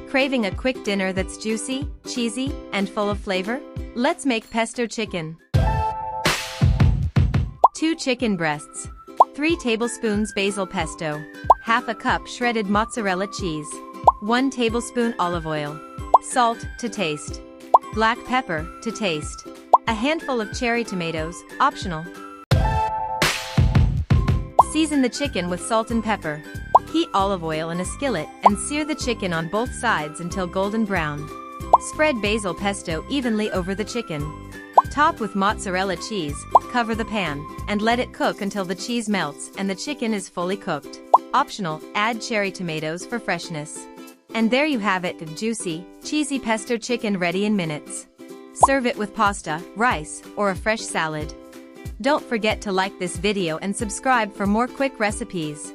Craving a quick dinner that's juicy, cheesy, and full of flavor? Let's make pesto chicken. 2 chicken breasts. 3 tablespoons basil pesto. Half a cup shredded mozzarella cheese. 1 tablespoon olive oil. Salt to taste. Black pepper to taste. A handful of cherry tomatoes, optional. Season the chicken with salt and pepper. Heat olive oil in a skillet and sear the chicken on both sides until golden brown. Spread basil pesto evenly over the chicken. Top with mozzarella cheese, cover the pan, and let it cook until the cheese melts and the chicken is fully cooked. Optional, add cherry tomatoes for freshness. And there you have it, juicy, cheesy pesto chicken ready in minutes. Serve it with pasta, rice, or a fresh salad. Don't forget to like this video and subscribe for more quick recipes.